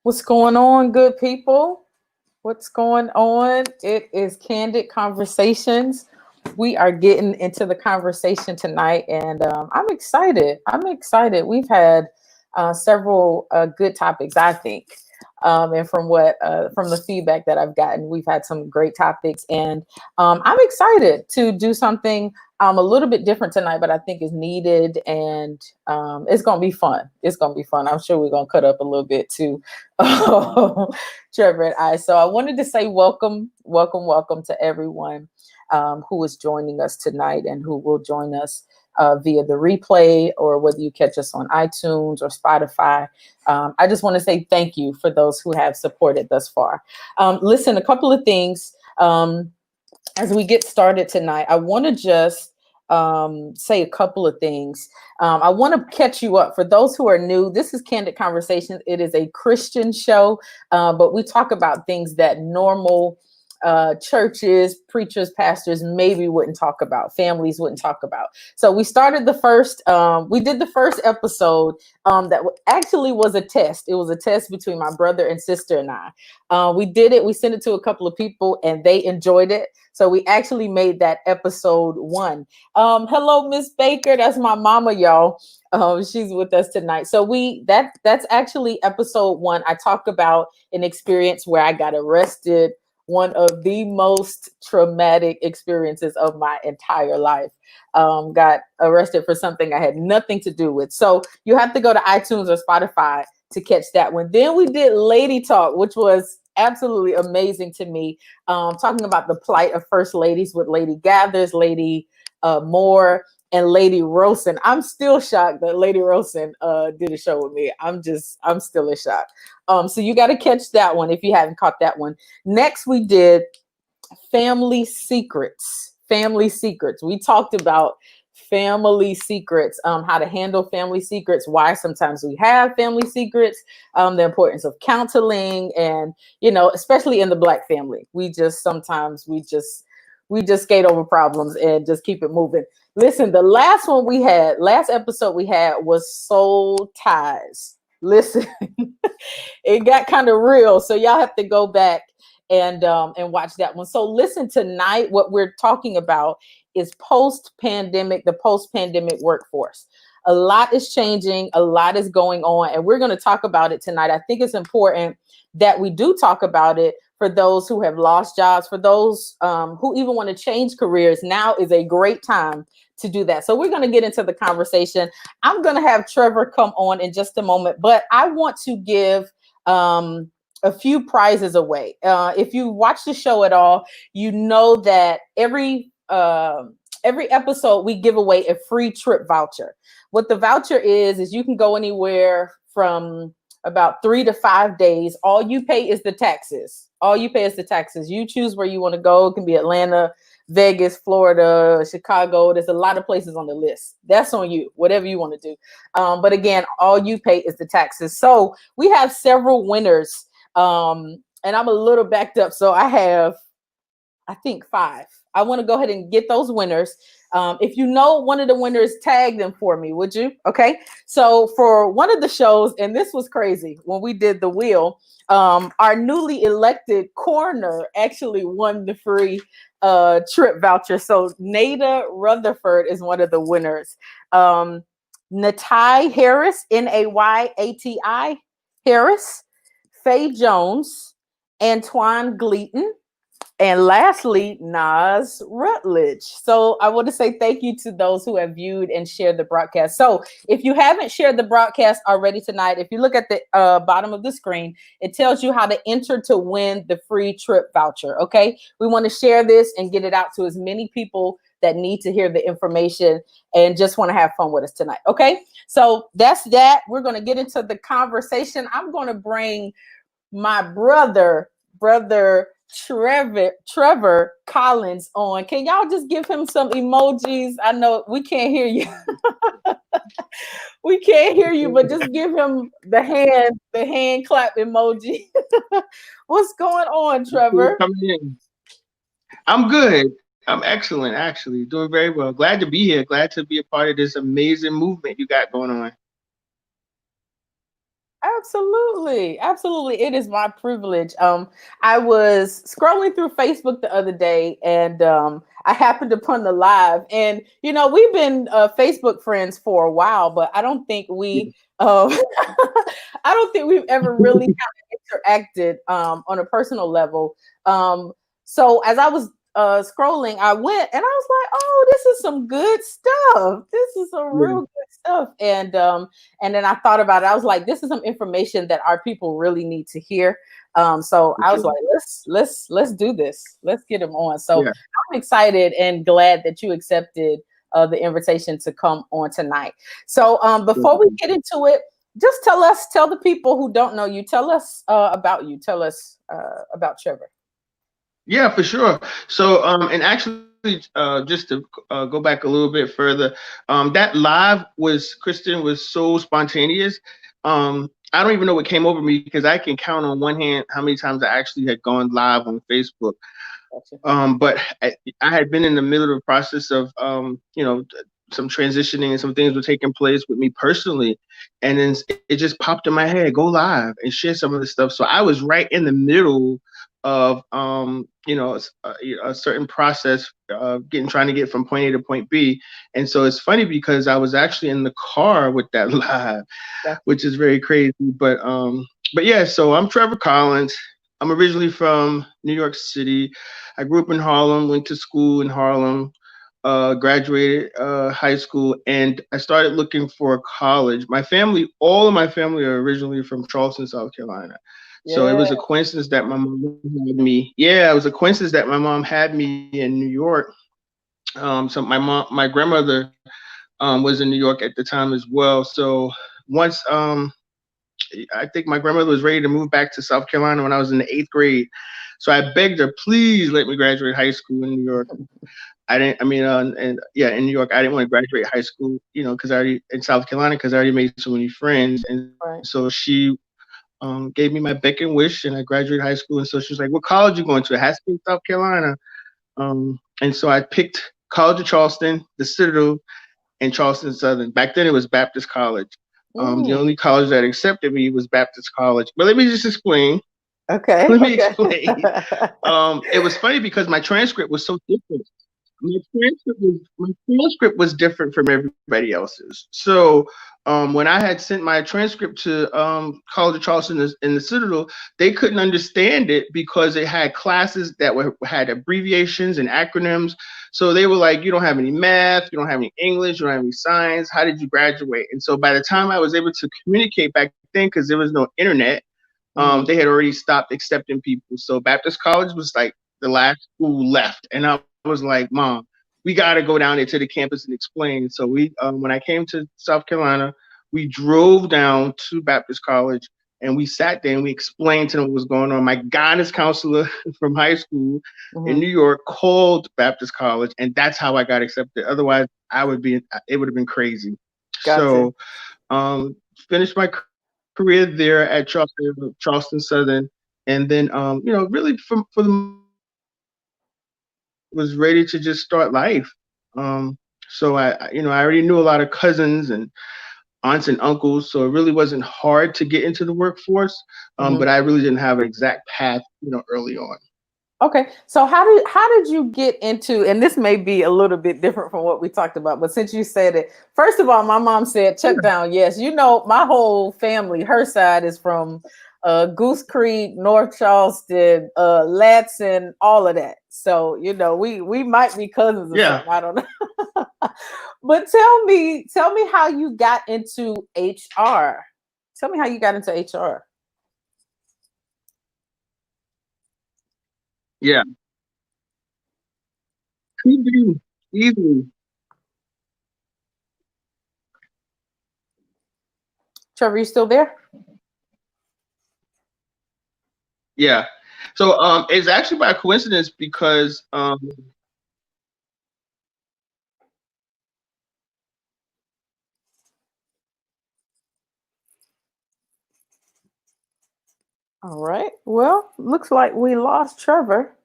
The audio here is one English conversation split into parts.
What's going on, good people? What's going on? It is Candid Conversations. We are getting into the conversation tonight, and I'm excited. I'm excited. We've had several good topics, I think, and from the feedback that I've gotten, we've had some great topics, and I'm excited to do something a little bit different tonight, but I think is needed, and it's gonna be fun. It's gonna be fun. I'm sure we're gonna cut up a little bit too. Trevor and I. So I wanted to say welcome, welcome, welcome to everyone who is joining us tonight and who will join us via the replay or whether you catch us on iTunes or Spotify. I just want to say thank you for those who have supported thus far. Listen, a couple of things as we get started tonight. I want to just say a couple of things. I want to catch you up. For those who are new, this is Candid Conversations. It is a Christian show, but we talk about things that normal churches, preachers, pastors maybe wouldn't talk about, families wouldn't talk about. So we started we did the first episode that actually was a test. It was a test between my brother and sister and I. We did it. We sent it to a couple of people and they enjoyed it. So we actually made that episode 1. Hello, Miss Baker. That's my mama, y'all. She's with us tonight. So that's actually episode 1. I talked about an experience where I got arrested, one of the most traumatic experiences of my entire life. Got arrested for something I had nothing to do with. So you have to go to iTunes or Spotify to catch that one. Then we did Lady Talk, which was absolutely amazing to me, talking about the plight of first ladies with Lady Gathers, Lady Moore, and Lady Rosen. I'm still shocked that Lady Rosen did a show with me. I'm still in shock. So you got to catch that one if you haven't caught that one. Next, we did Family Secrets. Family Secrets. We talked about family secrets, how to handle family secrets, why sometimes we have family secrets, the importance of counseling, and especially in the Black family, we just skate over problems and just keep it moving. Listen, the last episode we had was Soul Ties. Listen, it got kind of real, so y'all have to go back and watch that one. So listen, tonight what we're talking about is the post-pandemic workforce. A lot is changing, a lot is going on, and we're going to talk about it tonight. I think it's important that we do talk about it for those who have lost jobs, for those who even want to change careers. Now is a great time to do that. So we're going to get into the conversation. I'm going to have Trevor come on in just a moment, but I want to give a few prizes away. If you watch the show at all, you know that every episode we give away a free trip voucher. What the voucher is you can go anywhere from about 3 to 5 days. All you pay is the taxes. You choose where you want to go. It can be Atlanta, Vegas, Florida, Chicago. There's a lot of places on the list. That's on you, whatever you want to do. But again, all you pay is the taxes. So we have several winners. And I'm a little backed up. So I have, I think, 5. I want to go ahead and get those winners. If you know one of the winners, tag them for me, would you? Okay. So for one of the shows, and this was crazy, when we did the wheel, our newly elected coroner actually won the free trip voucher. So Nada Rutherford is one of the winners. Natai Harris, Nayati Harris, Faye Jones, Antoine Gleaton, and lastly, Nas Rutledge. So I want to say thank you to those who have viewed and shared the broadcast. So if you haven't shared the broadcast already tonight, if you look at the bottom of the screen, it tells you how to enter to win the free trip voucher. Okay. We want to share this and get it out to as many people that need to hear the information and just want to have fun with us tonight. Okay. So that's that. We're going to get into the conversation. I'm going to bring my brother Trevor Collins on. Can y'all just give him some emojis? I know we can't hear you. We can't hear you, but just give him the hand clap emoji. What's going on, Trevor? Coming in. I'm good. I'm excellent, actually. Doing very well. Glad to be here. Glad to be a part of this amazing movement you got going on. Absolutely. Absolutely. It is my privilege. I was scrolling through Facebook the other day and I happened upon the live. And, you know, we've been Facebook friends for a while, but I don't think we, I don't think we've ever really kind of interacted on a personal level. So as I was scrolling, I went and I was like, oh, this is some good stuff. This is some real good stuff. And then I thought about it. I was like, this is some information that our people really need to hear. So I was like, let's do this. Let's get them on. So Yeah. I'm excited and glad that you accepted the invitation to come on tonight. So before we get into it, just tell the people who don't know you, tell us about you. Tell us about Trevor. Yeah, for sure. So, and actually, just to go back a little bit further, that live was, Kristen, was so spontaneous. I don't even know what came over me because I can count on one hand how many times I actually had gone live on Facebook. But I had been in the middle of the process of, you know, some transitioning and some things were taking place with me personally. And then it just popped in my head, go live and share some of the stuff. So I was right in the middle of, you know, a certain process, trying to get from point A to point B. And so it's funny because I was actually in the car with that live, which is very crazy. But yeah, so I'm Trevor Collins. I'm originally from New York City. I grew up in Harlem, went to school in Harlem, graduated high school, and I started looking for a college. All of my family are originally from Charleston, South Carolina. Yeah. So it was a coincidence that my mom had me. Yeah, it was a coincidence that my mom had me in New York. So my grandmother was in New York at the time as well. So once I think my grandmother was ready to move back to South Carolina when I was in the 8th grade. So I begged her, please let me graduate high school in New York. In New York, I didn't want to graduate high school, you know, in South Carolina, because I already made so many friends. And so she gave me my beck and wish, and I graduated high school. And so she was like, what college are you going to? It has to be South Carolina. And so I picked College of Charleston, the Citadel, and Charleston Southern. Back then it was Baptist College. The only college that accepted me was Baptist College. But let me just explain. Okay. Let me explain. It was funny because my transcript was so different. My transcript was different from everybody else's. So when I had sent my transcript to College of Charleston in the Citadel, they couldn't understand it because it had classes that had abbreviations and acronyms. So they were like, you don't have any math, you don't have any English, you don't have any science. How did you graduate? And so by the time I was able to communicate back then, because there was no internet, they had already stopped accepting people. So Baptist College was like the last school left. And I was like, Mom, we got to go down there to the campus and explain. So when I came to South Carolina, we drove down to Baptist College and we sat there and we explained to them what was going on. My guidance counselor from high school in New York called Baptist College, and that's how I got accepted. Otherwise, it would have been crazy. Gotcha. So finished my career there at Charleston Southern, and then really was ready to just start life. So I already knew a lot of cousins and aunts and uncles, so it really wasn't hard to get into the workforce. But I really didn't have an exact path, early on. Okay, so how did you get into, and this may be a little bit different from what we talked about, but since you said it, first of all, my mom said Chuck Down. Yes, my whole family, her side is from Goose Creek, North Charleston, Ladson, all of that. So we might be cousins or something. I don't know. But tell me how you got into HR. Tell me how you got into HR. Yeah. Easily. Trevor, you still there? Yeah. So it's actually by coincidence because all right. Well, looks like we lost Trevor.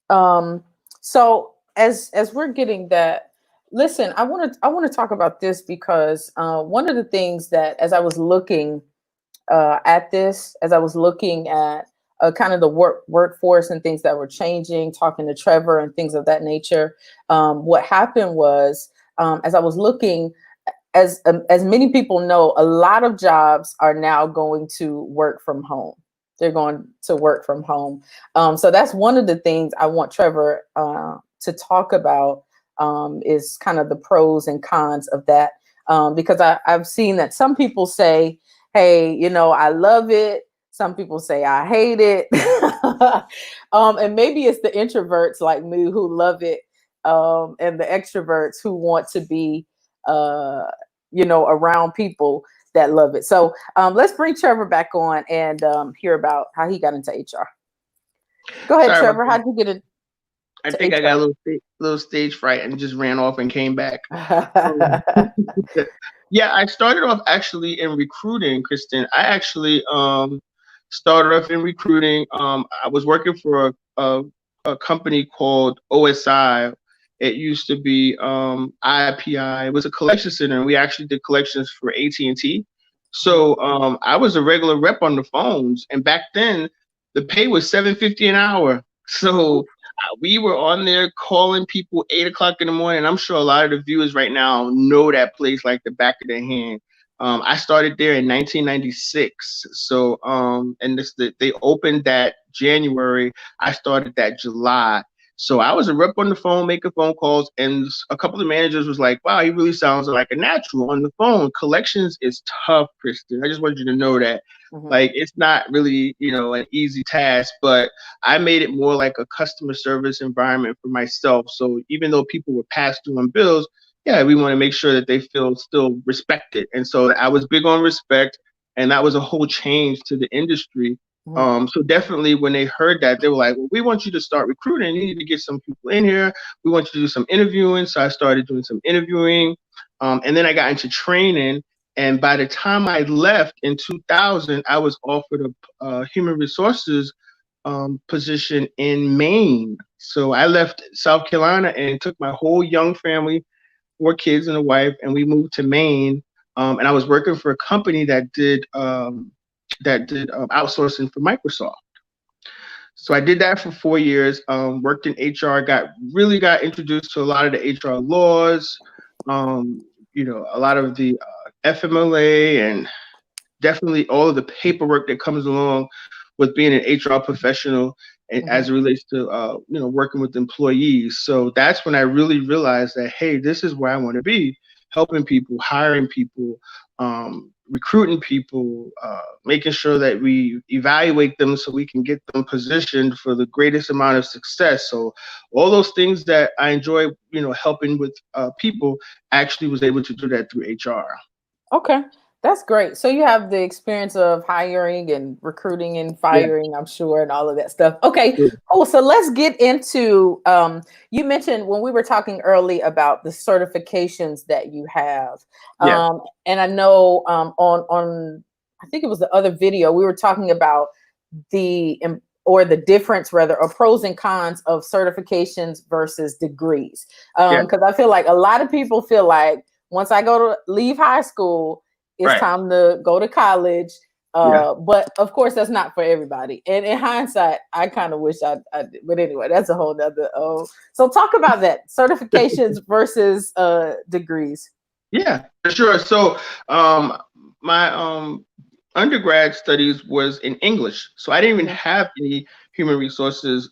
So as we're getting that, listen, I want to talk about this because one of the things that as I was looking at this, as I was looking at kind of the workforce and things that were changing, talking to Trevor and things of that nature, what happened was, as I was looking, as many people know, a lot of jobs are now going to work from home. They're going to work from home. So that's one of the things I want Trevor to talk about, is kind of the pros and cons of that. Because I've seen that some people say, hey, you know, I love it. Some people say I hate it. And maybe it's the introverts like me who love it, and the extroverts who want to be, you know, around people that love it. So let's bring Trevor back on and hear about how he got into HR. Go ahead, Sorry about Trevor. that. How did you get it? I think I got a little stage fright and just ran off and came back. Yeah, I started off actually in recruiting, Kristen. I actually started off in recruiting. I was working for a company called OSI. It used to be IPI. It was a collection center, and we actually did collections for AT&T. So I was a regular rep on the phones, and back then the pay was $7.50 an hour. So we were on there calling people 8 o'clock in the morning. I'm sure a lot of the viewers right now know that place like the back of their hand. I started there in 1996. So, and they opened that January. I started that July. So I was a rep on the phone, making phone calls, and a couple of managers was like, "Wow, he really sounds like a natural on the phone." Collections is tough, Kristen. I just wanted you to know that. Mm-hmm. Like, it's not really, you know, an easy task, but I made it more like a customer service environment for myself. So even though people were passed through on bills, yeah, we want to make sure that they feel still respected. And so I was big on respect, and that was a whole change to the industry. So definitely when they heard that, they were like, well, we want you to start recruiting. You need to get some people in here. We want you to do some interviewing. So I started doing some interviewing. And then I got into training. And by the time I left in 2000, I was offered a human resources position in Maine. So I left South Carolina and took my whole young family, 4 kids and a wife, and we moved to Maine. And I was working for a company that did outsourcing for Microsoft. So I did that for 4 years. Worked in HR. Got introduced to a lot of the HR laws. You know, a lot of the FMLA, and definitely all of the paperwork that comes along with being an HR professional, and as it relates to you know, working with employees. So that's when I really realized that, hey, this is where I want to be, helping people, hiring people, recruiting people, making sure that we evaluate them so we can get them positioned for the greatest amount of success. So all those things that I enjoy, you know, helping with people, actually was able to do that through HR. Okay. That's great. So you have the experience of hiring and recruiting and firing, yeah, I'm sure, and all of that stuff. Okay, cool. So let's get into, you mentioned when we were talking early about the certifications that you have. And I know on I think it was the other video, we were talking about the difference, rather, or pros and cons of certifications versus degrees. Because I feel like a lot of people feel like once I leave high school, it's time to go to college. But of course, that's not for everybody. And in hindsight, I kind of wish I did. But anyway, that's a whole nother. So talk about that, certifications versus degrees. Yeah, for sure. So my undergrad studies was in English. So I didn't even have any human resources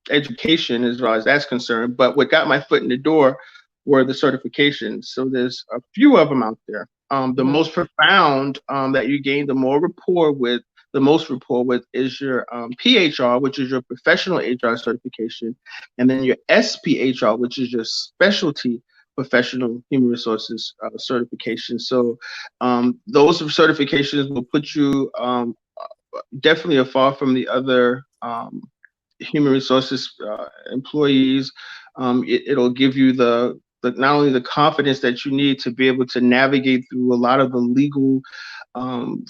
education as far as that's concerned. But what got my foot in the door were the certifications. So there's a few of them out there. The most profound that you gain the most rapport with is your PHR, which is your professional HR certification, and then your SPHR, which is your specialty professional human resources certification. So those certifications will put you definitely afar from the other human resources employees. It'll give you the not only the confidence that you need to be able to navigate through a lot of the legal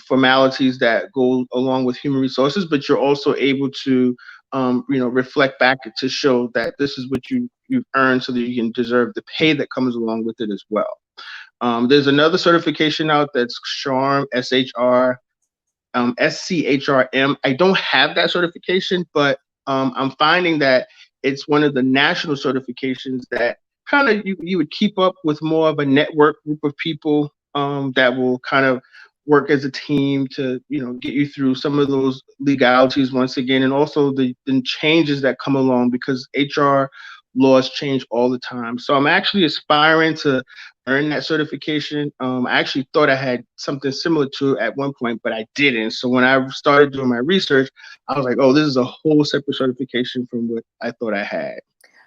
formalities that go along with human resources, but you're also able to you know, reflect back to show that this is what you've earned, so that you can deserve the pay that comes along with it as well. There's another certification out that's SHRM, SHR. SCHRM. I don't have that certification, but I'm finding that it's one of the national certifications that kind of you would keep up with more of a network group of people that will kind of work as a team to get you through some of those legalities once again, and also the changes that come along because HR laws change all the time. So I'm actually aspiring to earn that certification. I actually thought I had something similar to it at one point, but I didn't. So when I started doing my research, I was like, oh, this is a whole separate certification from what I thought I had.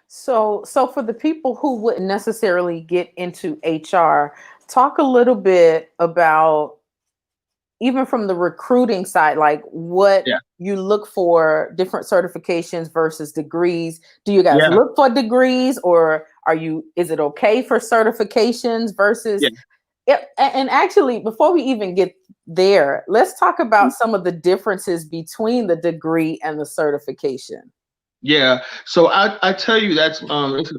So for the people who wouldn't necessarily get into HR, talk a little bit about, even from the recruiting side, like what Yeah. you look for, different certifications versus degrees. Do you guys Yeah. look for degrees, or is it okay for certifications versus? Yeah. And actually, before we even get there, let's talk about some of the differences between the degree and the certification. Yeah, so I tell you it's an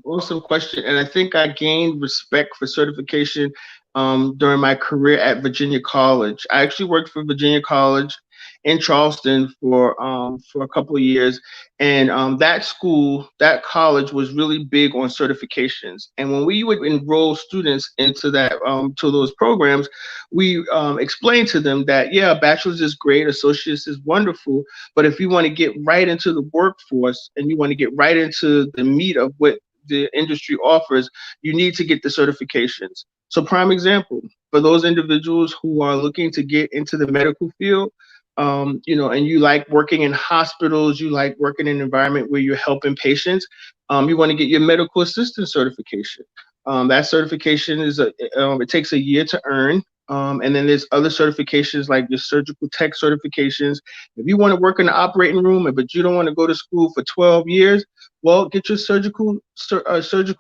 awesome question, and I think I gained respect for certification during my career at Virginia College. I actually worked for Virginia College in Charleston for a couple of years, and that college was really big on certifications. And when we would enroll students into to those programs, we explained to them that yeah, a bachelor's is great, associate's is wonderful, but if you want to get right into the workforce and you want to get right into the meat of what the industry offers, you need to get the certifications. So prime example, for those individuals who are looking to get into the medical field, and you like working in hospitals, you like working in an environment where you're helping patients, you want to get your medical assistant certification. That certification it takes a year to earn. And then there's other certifications like your surgical tech certifications. If you want to work in the operating room, but you don't want to go to school for 12 years, well, get your surgical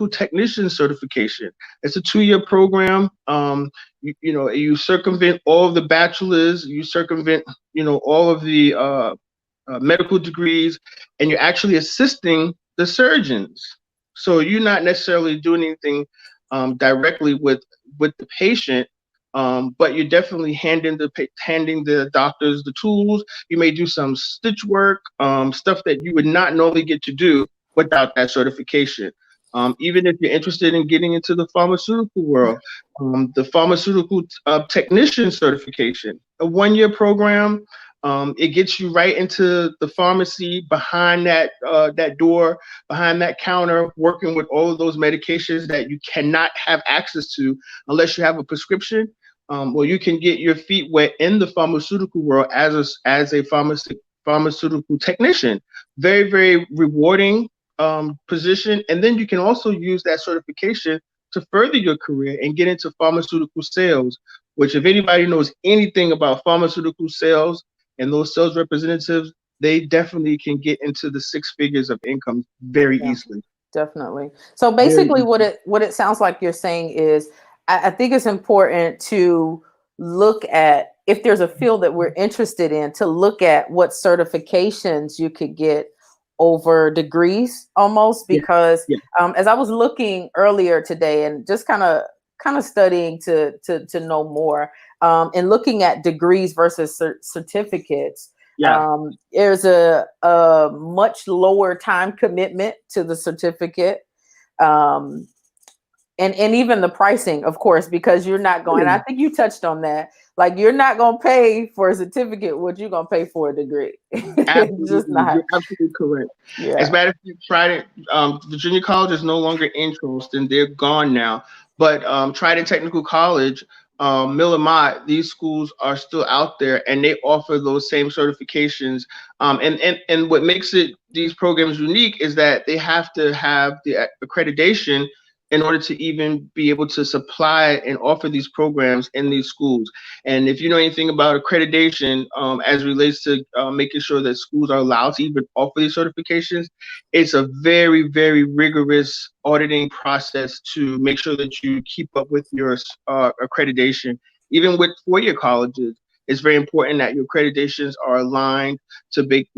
technician certification. It's a 2-year program. You circumvent all of the bachelors, you circumvent, all of the medical degrees, and you're actually assisting the surgeons. So you're not necessarily doing anything directly with the patient, but you're definitely handing the doctors the tools. You may do some stitch work, stuff that you would not normally get to do without that certification. Even if you're interested in getting into the pharmaceutical world, the pharmaceutical technician certification, a 1-year program. It gets you right into the pharmacy, behind that door, behind that counter, working with all of those medications that you cannot have access to unless you have a prescription. Well, you can get your feet wet in the pharmaceutical world as a pharmaceutical technician. Very, very rewarding position. And then you can also use that certification to further your career and get into pharmaceutical sales, which if anybody knows anything about pharmaceutical sales and those sales representatives, they definitely can get into the 6 figures of income very easily. Definitely. So basically what it sounds like you're saying is, I think it's important to look at, if there's a field that we're interested in, to look at what certifications you could get over degrees almost, because as I was looking earlier today and just kind of studying to know more, and looking at degrees versus certificates, there's a much lower time commitment to the certificate. And even the pricing, of course, because you're not going, and I think you touched on that, like you're not going to pay for a certificate what you're going to pay for a degree. Absolutely. Just not. You're absolutely correct. Yeah. As a matter of fact, Trident, Virginia College is no longer in Charleston. They're gone now. But Trident Technical College, Miller Mott, these schools are still out there, and they offer those same certifications. And what makes these programs unique is that they have to have the accreditation in order to even be able to supply and offer these programs in these schools. And if you know anything about accreditation, as relates to making sure that schools are allowed to even offer these certifications, it's a very, very rigorous auditing process to make sure that you keep up with your accreditation. Even with 4-year colleges, it's very important that your accreditations are aligned to make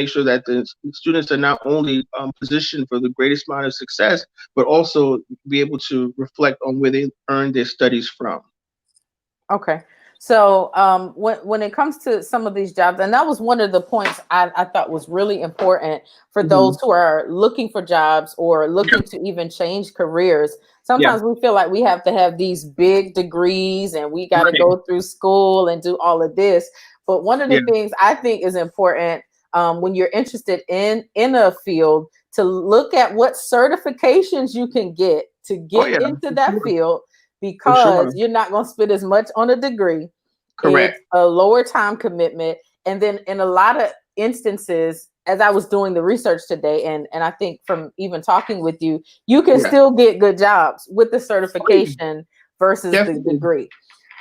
sure that the students are not only positioned for the greatest amount of success, but also be able to reflect on where they earned their studies from. Okay. So when it comes to some of these jobs, and that was one of the points I thought was really important for those who are looking for jobs or looking to even change careers. Sometimes we feel like we have to have these big degrees and we got to go through school and do all of this. But one of the things I think is important when you're interested in a field to look at what certifications you can get to get into that field, because you're not going to spend as much on a degree. Correct. It's a lower time commitment. And then in a lot of instances, as I was doing the research today, and I think from even talking with you, you can still get good jobs with the certification versus the degree.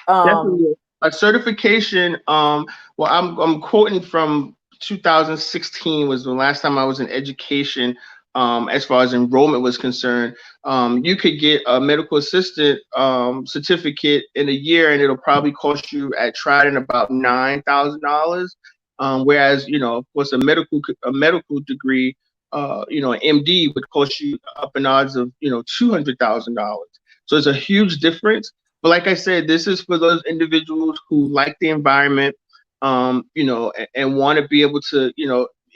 Definitely. A certification, well, I'm quoting from 2016 was the last time I was in education. As far as enrollment was concerned, you could get a medical assistant certificate in a year, and it'll probably cost you at Trident about $9,000. Whereas, of course, a medical degree, an MD would cost you up in odds of $200,000. So it's a huge difference. But like I said, this is for those individuals who like the environment, and want to be able to,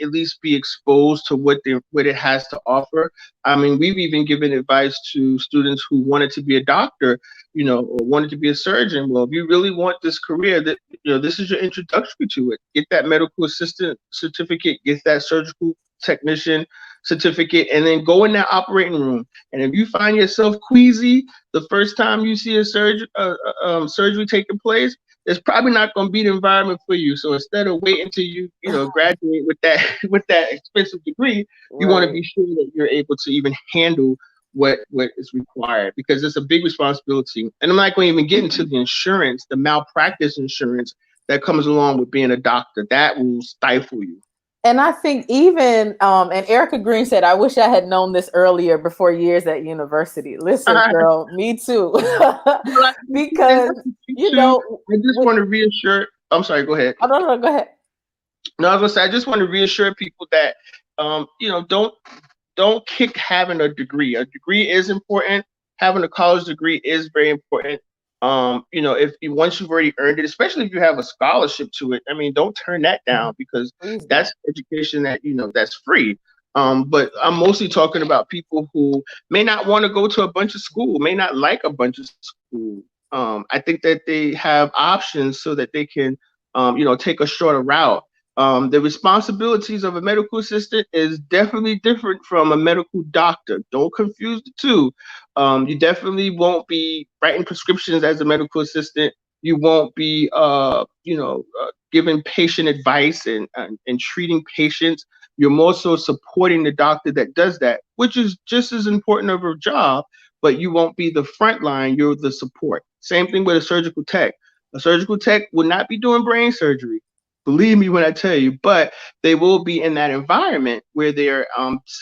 at least be exposed to what it has to offer. I mean, we've even given advice to students who wanted to be a doctor, or wanted to be a surgeon. Well, if you really want this career, that this is your introductory to it. Get that medical assistant certificate, get that surgical technician certificate, and then go in that operating room. And if you find yourself queasy the first time you see a surgery taking place, it's probably not going to be the environment for you. So instead of waiting until you graduate with that expensive degree, you want to be sure that you're able to even handle what is required, because it's a big responsibility. And I'm not going to even get into the insurance, the malpractice insurance that comes along with being a doctor. That will stifle you. And I think even, and Erica Green said, I wish I had known this earlier before years at university. Listen, girl, me too. Because, I just want to reassure, I'm sorry, go ahead. Oh, no, go ahead. No, I was going to say, I just want to reassure people that, don't kick having a degree. A degree is important. Having a college degree is very important. If once you've already earned it, especially if you have a scholarship to it, I mean, don't turn that down, because that's education that that's free. But I'm mostly talking about people who may not want to go to a bunch of school, may not like a bunch of school. I think that they have options so that they can, take a shorter route. The responsibilities of a medical assistant is definitely different from a medical doctor. Don't confuse the two. You definitely won't be writing prescriptions as a medical assistant. You won't be, giving patient advice and treating patients. You're more so supporting the doctor that does that, which is just as important of a job, but you won't be the front line. You're the support. Same thing with a surgical tech. A surgical tech will not be doing brain surgery. Believe me when I tell you, but they will be in that environment where they're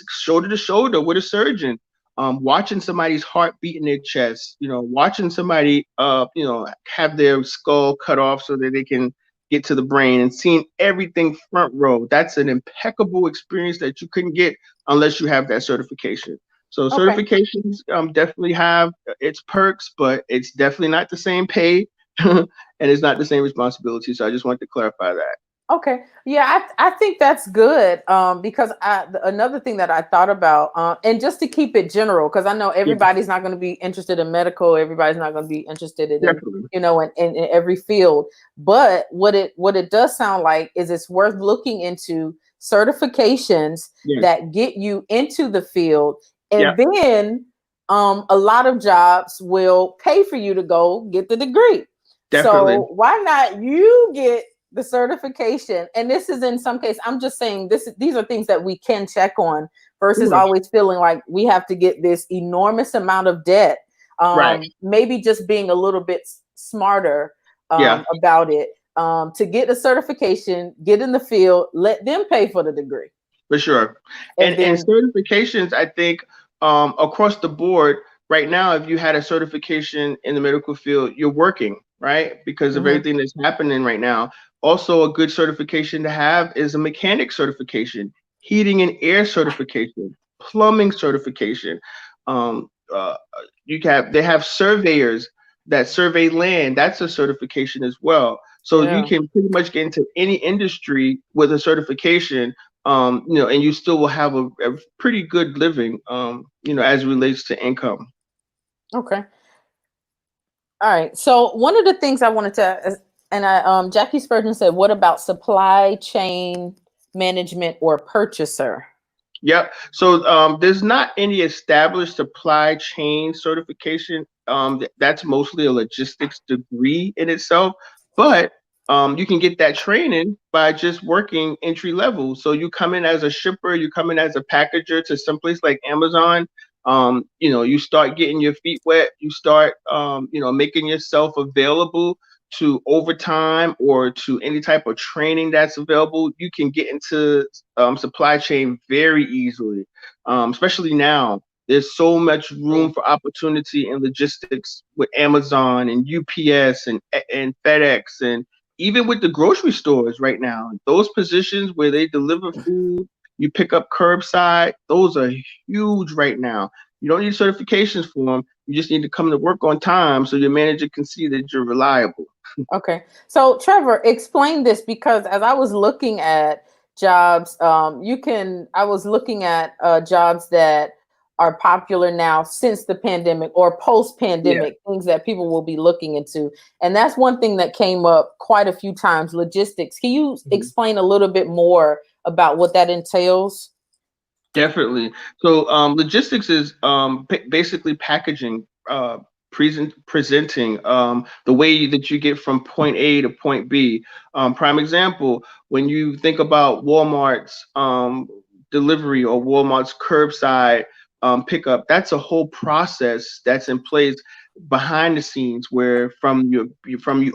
shoulder to shoulder with a surgeon, watching somebody's heart beat in their chest, watching somebody, have their skull cut off so that they can get to the brain, and seeing everything front row. That's an impeccable experience that you couldn't get unless you have that certification. So certifications definitely have its perks, but it's definitely not the same pay. And it's not the same responsibility. So I just wanted to clarify that. Okay. Yeah, I think that's good. Because another thing that I thought about, and just to keep it general, because I know everybody's not going to be interested in medical, everybody's not going to be interested in, in every field. But what it does sound like is it's worth looking into certifications that get you into the field, and then a lot of jobs will pay for you to go get the degree. Definitely. So why not you get the certification? And this is, in some case, I'm just saying these are things that we can check on versus always feeling like we have to get this enormous amount of debt. Maybe just being a little bit smarter about it, to get a certification, get in the field, let them pay for the degree. For sure. And certifications, I think, across the board right now, if you had a certification in the medical field, you're working, right? Because of everything that's happening right now. Also, a good certification to have is a mechanic certification, heating and air certification, plumbing certification. They have surveyors that survey land, that's a certification as well. So you Yeah. can pretty much get into any industry with a certification, and you still will have a pretty good living, as it relates to income. Okay. All right. So one of the things I wanted to, and Jackie Spurgeon said, what about supply chain management or purchaser? Yep. So there's not any established supply chain certification. That's mostly a logistics degree in itself, but you can get that training by just working entry level. So you come in as a shipper, you come in as a packager to someplace like Amazon. You start getting your feet wet. You start, making yourself available to overtime or to any type of training that's available. You can get into supply chain very easily, especially now. There's so much room for opportunity in logistics with Amazon and UPS and FedEx, and even with the grocery stores right now. Those positions where they deliver food, you pick up curbside, those are huge right now. You don't need certifications for them. You just need to come to work on time so your manager can see that you're reliable. Okay. So Trevor, explain this, because as I was looking at jobs, I was looking at jobs that are popular now since the pandemic or post-pandemic, things that people will be looking into. And that's one thing that came up quite a few times, logistics. Can you explain a little bit more about what that entails? Definitely. So logistics is basically packaging, presenting the way that you get from point A to point B. Prime example, when you think about Walmart's delivery or Walmart's curbside pickup, that's a whole process that's in place behind the scenes, where from you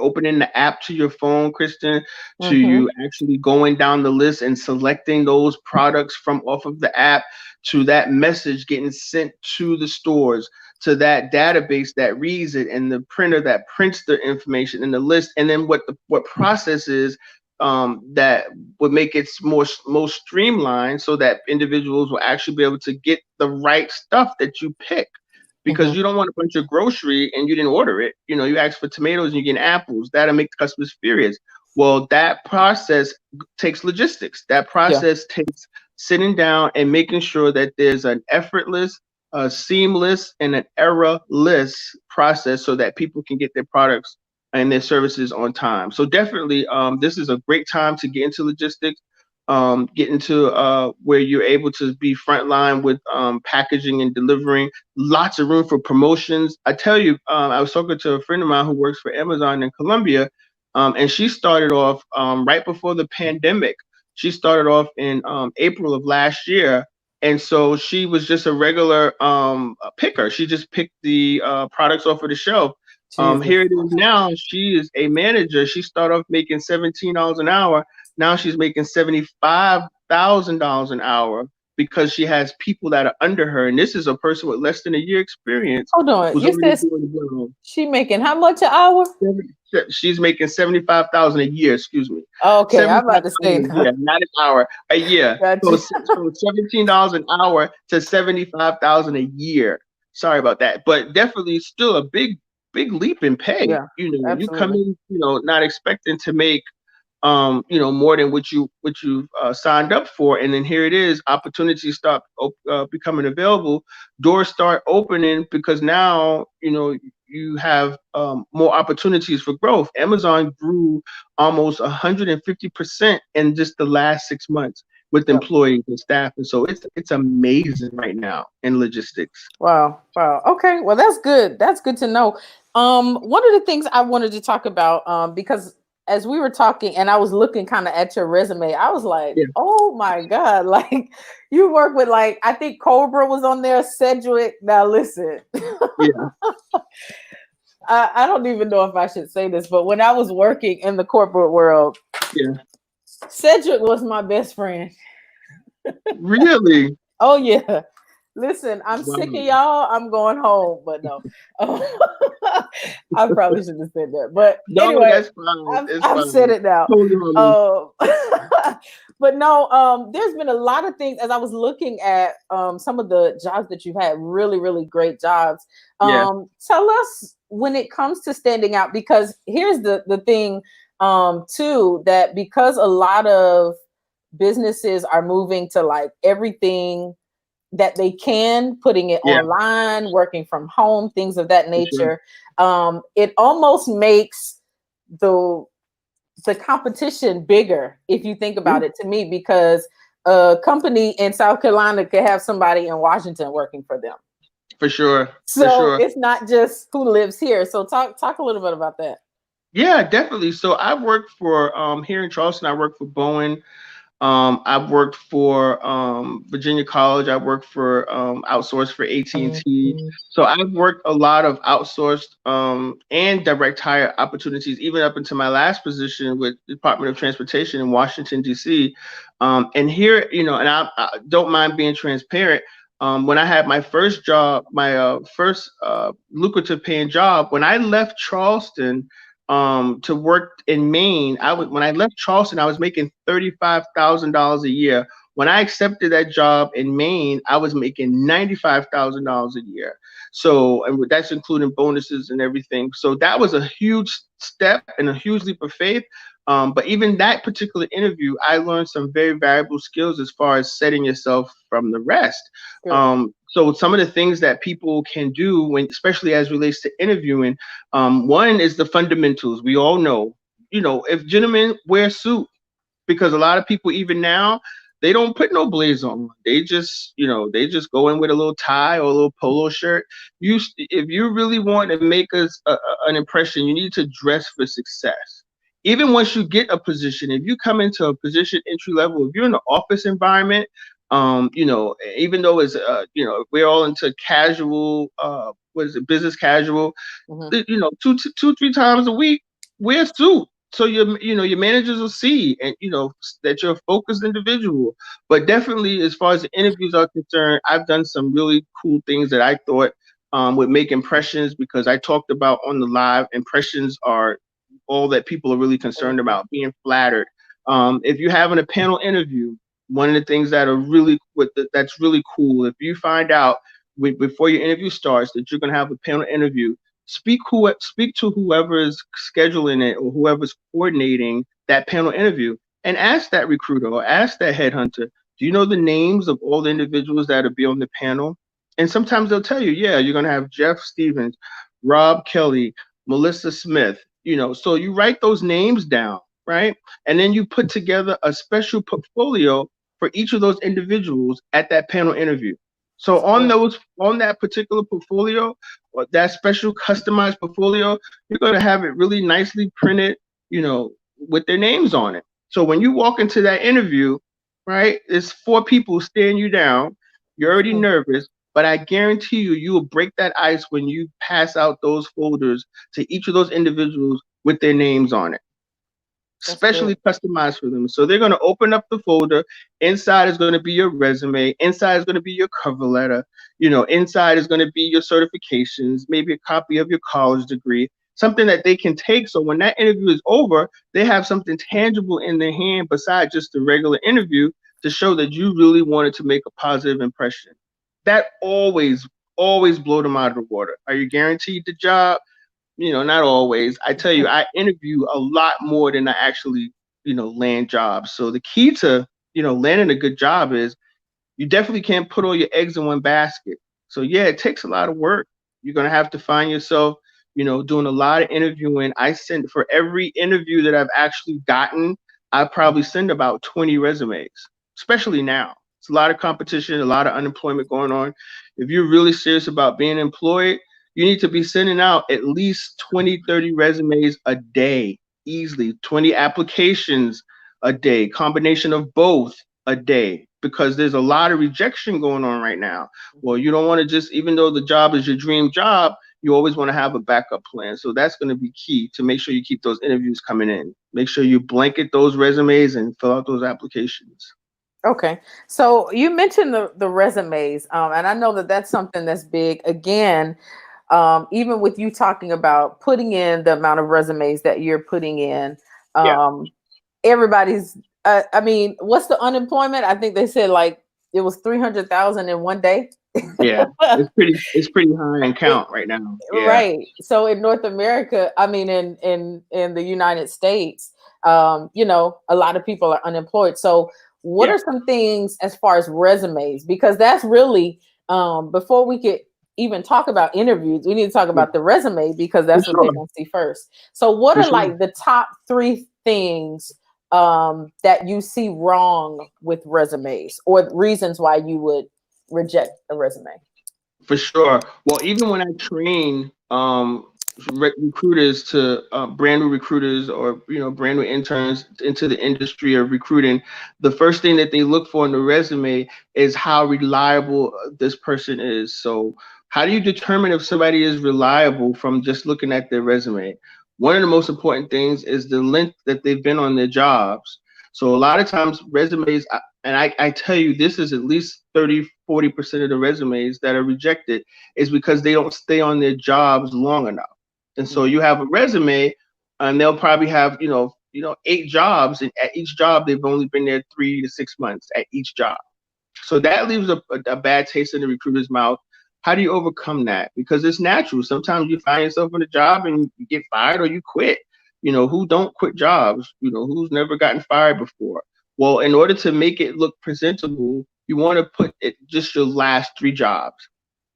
opening the app to your phone, Kristen, to you actually going down the list and selecting those products from off of the app, to that message getting sent to the stores, to that database that reads it, and the printer that prints the information in the list, and then what process is that would make it most streamlined, so that individuals will actually be able to get the right stuff that you pick. Because you don't want a bunch of grocery and you didn't order it. You ask for tomatoes and you get apples. That'll make the customers furious. Well, that process takes logistics. That process takes sitting down and making sure that there's an effortless, seamless, and an errorless process so that people can get their products and their services on time. So definitely, this is a great time to get into logistics. Get into where you're able to be frontline with packaging and delivering. Lots of room for promotions. I tell you, I was talking to a friend of mine who works for Amazon in Colombia, and she started off right before the pandemic. She started off in April of last year, and so she was just a regular picker. She just picked the products off of the shelf. Here it is now. She is a manager. She started off making $17 an hour. Now she's making $75,000 an hour because she has people that are under her. And this is a person with less than a year experience. Hold on. You said she making how much an hour? She's making 75,000 a year, excuse me. Okay, I'm about to say that. Not an hour, a year. Gotcha. So $17 an hour to 75,000 a year. Sorry about that. But definitely still a big leap in pay. Yeah, you come in, not expecting to make more than what you signed up for, and then here it is, opportunities start becoming available, doors start opening, because now you have more opportunities for growth. Amazon grew almost 150% in just the last 6 months with employees and staff, and so it's amazing right now in logistics. Wow. Okay, well, that's good to know. One of the things I wanted to talk about, because as we were talking and I was looking kind of at your resume, I was like, oh my God, like you work with, like, I think Cobra was on there, Sedgwick. Now listen, I don't even know if I should say this, but when I was working in the corporate world, Sedgwick was my best friend. Really? Oh yeah. Listen, I'm sick of y'all. I'm going home, but no. I probably shouldn't have said that. But no, anyway, that's fine. I've said it now. But no, there's been a lot of things as I was looking at some of the jobs that you've had, really, really great jobs. Tell us when it comes to standing out, because here's the thing too, that because a lot of businesses are moving to like everything that they can, putting it online, working from home, things of that nature. It almost makes the competition bigger, if you think about it, to me, because a company in South Carolina could have somebody in Washington working for them. For sure. So it's not just who lives here. So talk a little bit about that. Yeah, definitely. So I've worked for here in Charleston, I work for Boeing. I've worked for Virginia College. I worked for outsourced for AT&T. So I've worked a lot of outsourced and direct hire opportunities, even up into my last position with the Department of Transportation in Washington, D.C. And here, you know, and I don't mind being transparent. When I had my first job, my first lucrative paying job, when I left Charleston to work in Maine, when I left Charleston, I was making $35,000 a year. When I accepted that job in Maine, I was making $95,000 a year. So, and that's including bonuses and everything. So that was a huge step and a huge leap of faith. But even that particular interview, I learned some very valuable skills as far as setting yourself from the rest. So some of the things that people can do when, especially as relates to interviewing, one is the fundamentals. We all know, you know, if gentlemen wear a suit, because a lot of people even now, they don't put no blaze on. They just, you know, they just go in with a little tie or a little polo shirt. If you really want to make us an impression, you need to dress for success. Even once you get a position, if you come into a position entry level, if you're in the office environment, you know, even though it's, you know, we're all into casual, what is it, business casual, you know, two, 3 times a week, wear a suit. So your managers will see, and you know that you're a focused individual. But definitely, as far as the interviews are concerned, I've done some really cool things that I thought would make impressions, because I talked about on the live, impressions are all that people are really concerned about, being flattered. If you're having a panel interview, one of the things that are really that's really cool, if you find out before your interview starts that you're going to have a panel interview, speak to whoever is scheduling it or whoever's coordinating that panel interview, and ask that recruiter or ask that headhunter, do you know the names of all the individuals that will be on the panel? And sometimes they'll tell you, yeah, you're going to have Jeff Stevens, Rob Kelly, Melissa Smith, you know, so you write those names down, right? And then you put together a special portfolio for each of those individuals at that panel interview. So on that particular portfolio, or that special customized portfolio, you're going to have it really nicely printed, you know, with their names on it. So when you walk into that interview, right, it's 4 people staring you down. You're already nervous, but I guarantee you will break that ice when you pass out those folders to each of those individuals with their names on it. Specially customized for them. So they're going to open up the folder. Inside is going to be your resume. Inside is going to be your cover letter. You know, inside is going to be your certifications, maybe a copy of your college degree, something that they can take. So when that interview is over, they have something tangible in their hand besides just the regular interview to show that you really wanted to make a positive impression. That always blow them out of the water. Are you guaranteed the job? You know, not always. I tell you, I interview a lot more than I actually, you know, land jobs. So the key to, you know, landing a good job is you definitely can't put all your eggs in one basket. So yeah, it takes a lot of work. You're going to have to find yourself, you know, doing a lot of interviewing. I send, for every interview that I've actually gotten, I probably send about 20 resumes, especially now. It's a lot of competition, a lot of unemployment going on. If you're really serious about being employed, you need to be sending out at least 20, 30 resumes a day, easily, 20 applications a day, combination of both a day, because there's a lot of rejection going on right now. Well, you don't want to just, even though the job is your dream job, you always want to have a backup plan. So that's going to be key to make sure you keep those interviews coming in. Make sure you blanket those resumes and fill out those applications. Okay. So you mentioned the resumes, and I know that that's something that's big. Again, even with you talking about putting in the amount of resumes that you're putting in, everybody's, I mean, what's the unemployment? I think they said like it was 300,000 in one day. Yeah, it's pretty high in count right now. Yeah, Right. So in North America, I mean, in the United States, you know, a lot of people are unemployed. So what yeah, are some things as far as resumes? Because that's really before we could even talk about interviews, we need to talk yeah, about the resume because for that's what they're sure, going to see first. So what for are sure. like the top three things that you see wrong with resumes or reasons why you would reject a resume? For sure. Well, even when I train recruiters to brand new recruiters or brand new interns into the industry of recruiting, the first thing that they look for in the resume is how reliable this person is. So, how do you determine if somebody is reliable from just looking at their resume? One of the most important things is the length that they've been on their jobs. So a lot of times resumes, and I tell you, this is at least 30-40% of the resumes that are rejected is because they don't stay on their jobs long enough. And so you have a resume and they'll probably have, 8 jobs, and at each job they've only been there 3 to 6 months at each job. So that leaves a bad taste in the recruiter's mouth. How do you overcome that? Because it's natural. Sometimes you find yourself in a job and you get fired or you quit. Who don't quit jobs? Who's never gotten fired before? Well, in order to make it look presentable, you want to put it just your last 3 jobs.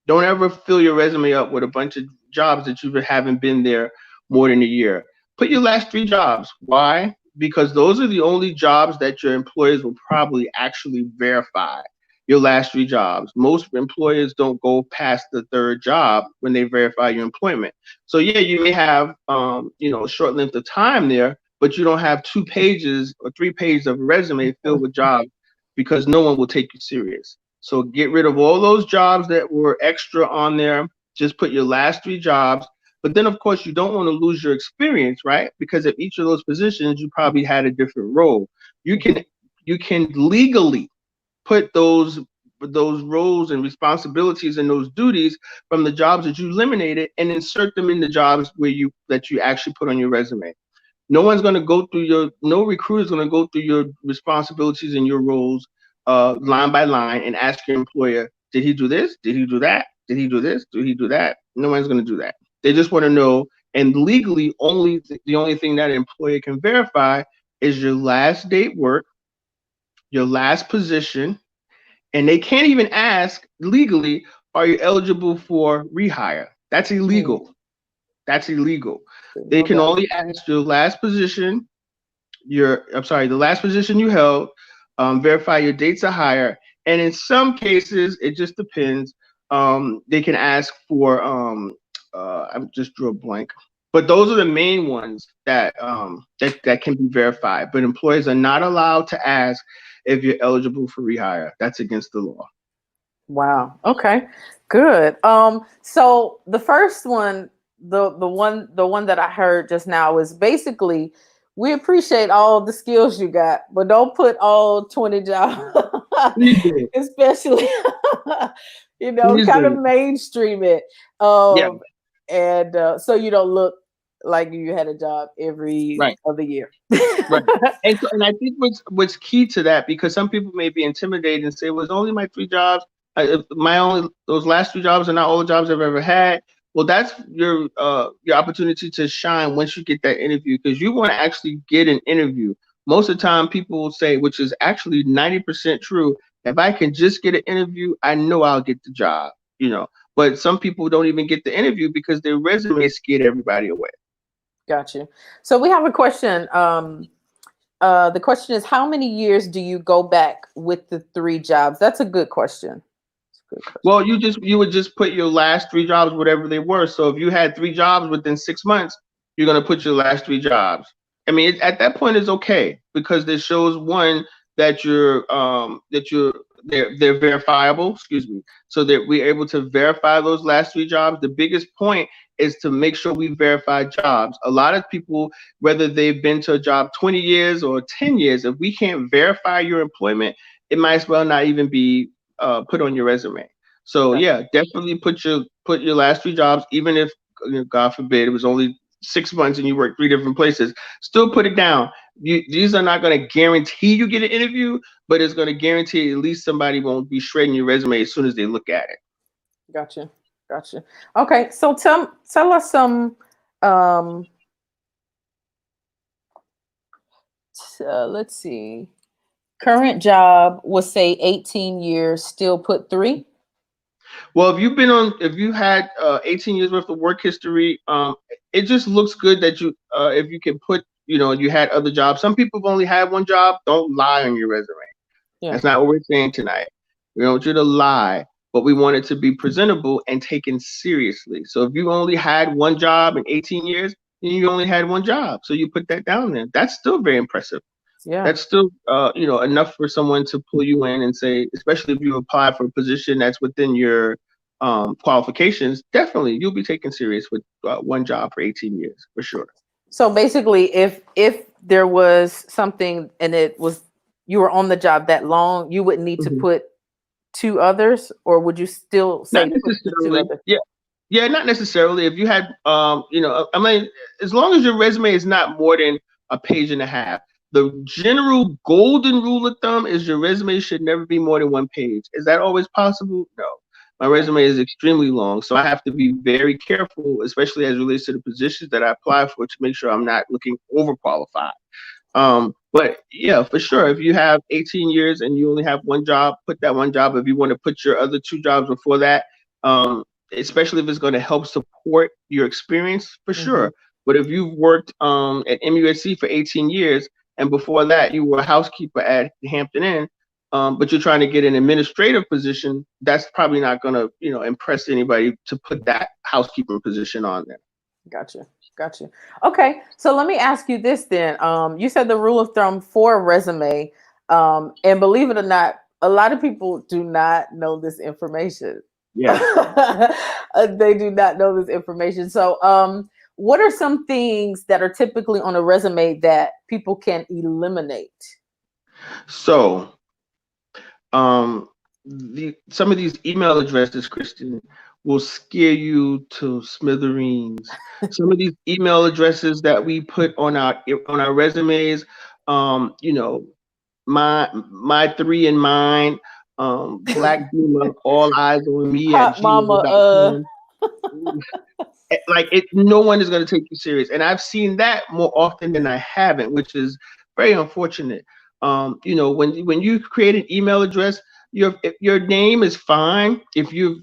Don't ever fill your resume up with a bunch of jobs that you haven't been there more than a year. Put your last 3 jobs. Why? Because those are the only jobs that your employers will probably actually verify. Your last 3 jobs. Most employers don't go past the 3rd job when they verify your employment. So yeah, you may have a short length of time there, but you don't have 2 pages or 3 pages of a resume filled with jobs because no one will take you serious. So get rid of all those jobs that were extra on there. Just put your last 3 jobs. But then, of course, you don't want to lose your experience, right? Because at each of those positions, you probably had a different role. You can legally put those roles and responsibilities and those duties from the jobs that you eliminated and insert them in the jobs that you actually put on your resume. No recruiter is going to go through your responsibilities and your roles line by line and ask your employer, did he do this? Did he do that? Did he do this? Did he do that? No one's going to do that. They just want to know. And legally, the only thing that an employer can verify is your last date work, your last position, and they can't even ask legally, are you eligible for rehire? That's illegal. That's illegal. They can Okay. only ask your last position, the last position you held, verify your dates of hire, and in some cases, it just depends. They can ask for, I just drew a blank, but those are the main ones that can be verified. But employers are not allowed to ask if you're eligible for rehire. That's against the law. Wow. Okay. Good. So the first one, the one that I heard just now is basically we appreciate all the skills you got, but don't put all 20 jobs, Please do. especially Please kind of do. mainstream it. Yeah. And so you don't look like you had a job every Right. other year. Right. And I think what's key to that, because some people may be intimidated and say, "Well, it's only my 3 jobs. Those last 2 jobs are not all the jobs I've ever had." Well, that's your opportunity to shine once you get that interview, because you want to actually get an interview. Most of the time, people will say, which is actually 90% true, if I can just get an interview, I know I'll get the job. But some people don't even get the interview because their resume scared everybody away. Got you. So we have a question. The question is, how many years do you go back with the 3 jobs? That's a good question. It's a good question. Well, you would just put your last 3 jobs, whatever they were. So if you had 3 jobs within 6 months, you're gonna put your last 3 jobs. I mean, at that point, it's okay because this shows one that they're verifiable. Excuse me. So that we're able to verify those last 3 jobs. The biggest point is to make sure we verify jobs. A lot of people, whether they've been to a job 20 years or 10 years, if we can't verify your employment, it might as well not even be put on your resume. So Got yeah, definitely put your last 3 jobs, even if God forbid it was only 6 months and you worked 3 different places. Still put it down these are not going to guarantee you get an interview, but it's going to guarantee at least somebody won't be shredding your resume as soon as they look at it. Gotcha. Okay, so tell us some. Um, let's see. Current job was say 18 years. Still put 3. Well, if you had 18 years worth of work history, it just looks good that if you can put, you had other jobs. Some people have only had one job. Don't lie on your resume. Yeah. That's not what we're saying tonight. We don't want you to lie, but we want it to be presentable and taken seriously. So if you only had one job in 18 years, then you only had one job. So you put that down there. That's still very impressive. Yeah. That's still, enough for someone to pull you in and say, especially if you apply for a position that's within your qualifications, definitely you'll be taken serious with one job for 18 years for sure. So basically, if there was something and you were on the job that long, you wouldn't need to put 2 others, or would you still say not put the 2 others? Yeah, not necessarily. If you had, I mean, as long as your resume is not more than a page and a half. The general golden rule of thumb is your resume should never be more than 1 page. Is that always possible? No. My resume is extremely long, so I have to be very careful, especially as it relates to the positions that I apply for, to make sure I'm not looking overqualified. But yeah, for sure, if you have 18 years and you only have one job, put that one job. If you want to put your other 2 jobs before that, especially if it's going to help support your experience, for sure. But if you've worked at MUSC for 18 years, and before that you were a housekeeper at Hampton Inn, but you're trying to get an administrative position, that's probably not going to, impress anybody to put that housekeeping position on there. Gotcha. Okay, so let me ask you this then. You said the rule of thumb for a resume, and believe it or not, a lot of people do not know this information. Yeah. They do not know this information. So, what are some things that are typically on a resume that people can eliminate? So, some of these email addresses, Kristen, will scare you to smithereens. Some of these email addresses that we put on our resumes, my 3 and mine, Black Beamer, all eyes on me Hot at mama, like no one is going to take you serious, and I've seen that more often than I haven't, which is very unfortunate. When you create an email address, your name is fine. If you're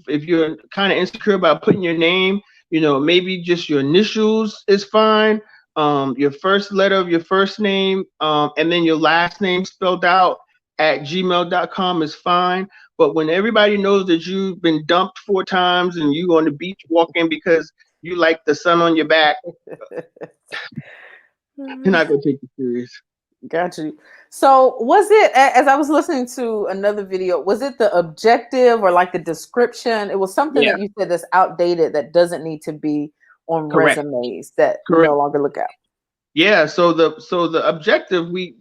kind of insecure about putting your name, maybe just your initials is fine. Your first letter of your first name, and then your last name spelled out at gmail.com is fine. But when everybody knows that you've been dumped 4 times and you on the beach walking because you like the sun on your back, you're not going to take you serious. Got you. So was it, as I was listening to another video, was it the objective or like the description? It was something that you said that's outdated, that doesn't need to be on resumes, that you no longer look at. Yeah. So the objective, we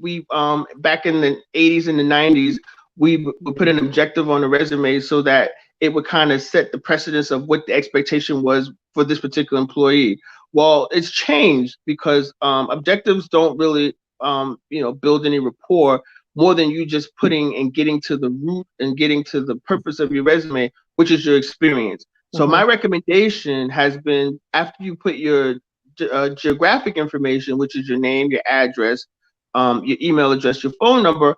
back in the 80s and the 90s, we would put an objective on the resume so that it would kind of set the precedence of what the expectation was for this particular employee. Well, it's changed because objectives don't really build any rapport more than you just putting and getting to the root and getting to the purpose of your resume, which is your experience. So my recommendation has been, after you put your geographic information, which is your name, your address, your email address, your phone number,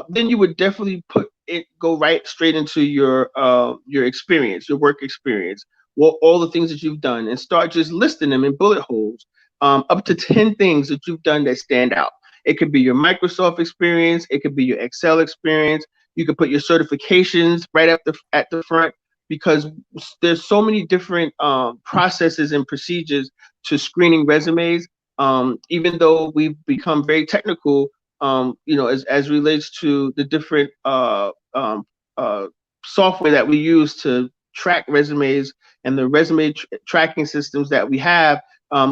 then you would definitely go right straight into your experience, your work experience, all the things that you've done, and start just listing them in bullet holes, up to 10 things that you've done that stand out. It could be your Microsoft experience, it could be your Excel experience. You could put your certifications right at the front, because there's so many different processes and procedures to screening resumes. Even though we've become very technical, as relates to the different software that we use to track resumes and the resume tracking systems that we have,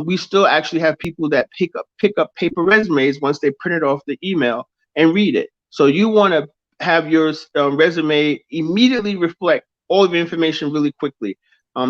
we still actually have people that pick up paper resumes once they print it off the email and read it. So you want to have your resume immediately reflect all of your information really quickly.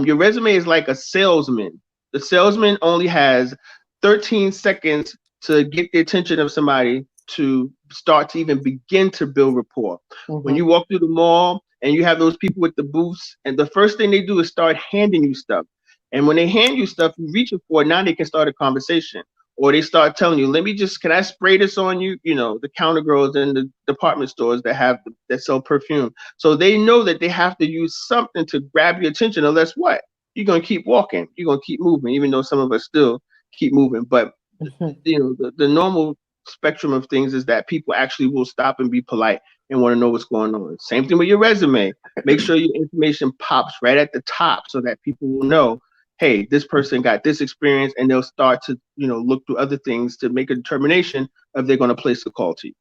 Your resume is like a salesman. The salesman only has 13 seconds to get the attention of somebody to start to even begin to build rapport. When Mm-hmm. you walk through the mall and you have those people with the booths, and the first thing they do is start handing you stuff. And when they hand you stuff, you reach it for it, now they can start a conversation. Or they start telling you, can I spray this on you? You know, the counter girls in the department stores that sell perfume. So they know that they have to use something to grab your attention, unless what? You're gonna keep walking, you're gonna keep moving, even though some of us still keep moving. But the normal spectrum of things is that people actually will stop and be polite and want to know what's going on. Same thing with your resume. Make sure your information pops right at the top so that people will know, hey, this person got this experience, and they'll start to, look through other things to make a determination if they're going to place a call to you.